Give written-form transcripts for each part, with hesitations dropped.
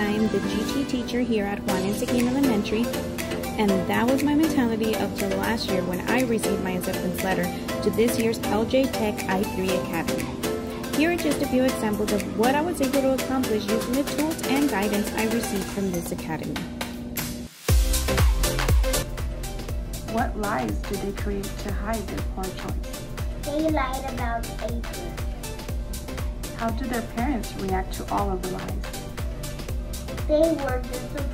I am the GT teacher here at Juan and Seguin Elementary, and that was my mentality up till last year when I received my acceptance letter to this year's LJ Tech I3 Academy. Here are just a few examples of what I was able to accomplish using the tools and guidance I received from this academy. What lies do they create to hide their poor choice? They lied about April. How do their parents react to all of the lies? They were disappointed.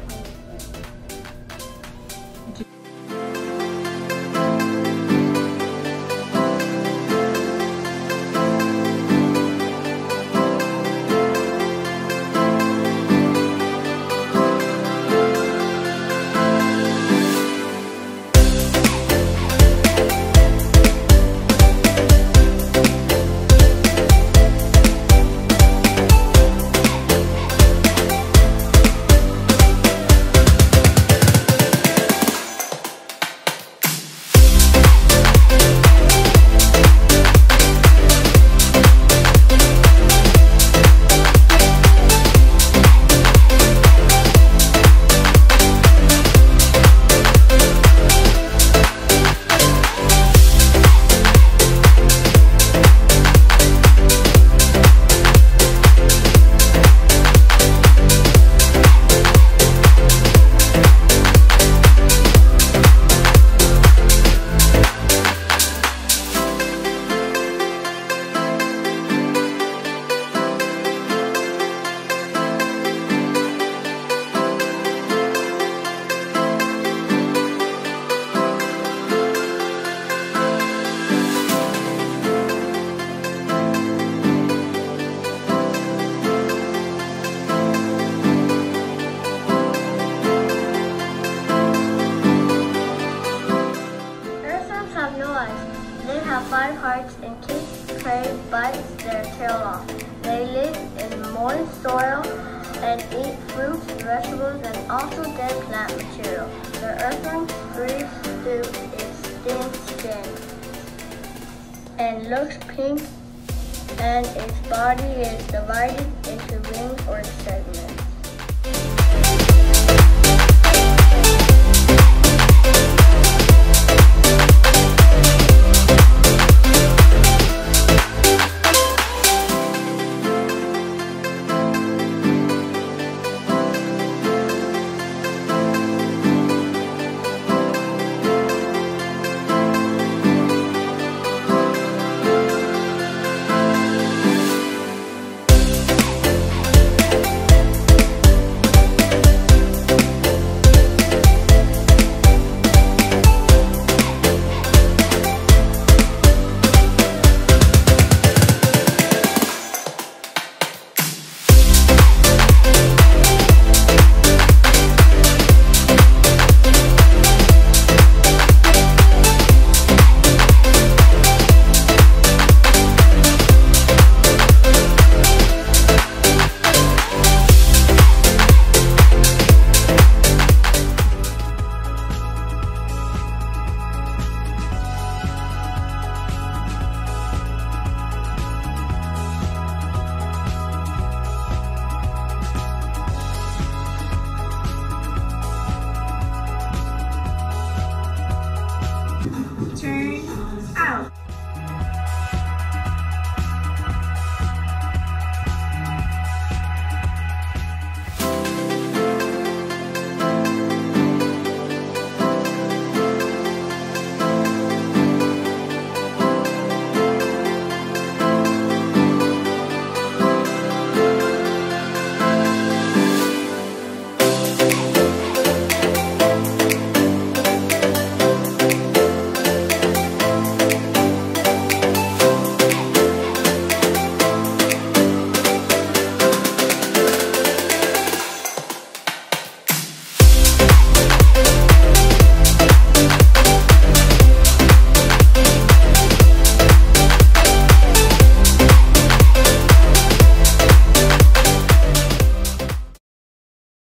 They have 5 hearts and kick, prey, bites their tail off. They live in moist soil and eat fruits, vegetables, and also dead plant material. The earthworm breathes through its thin skin and looks pink, and its body is divided into rings or segments.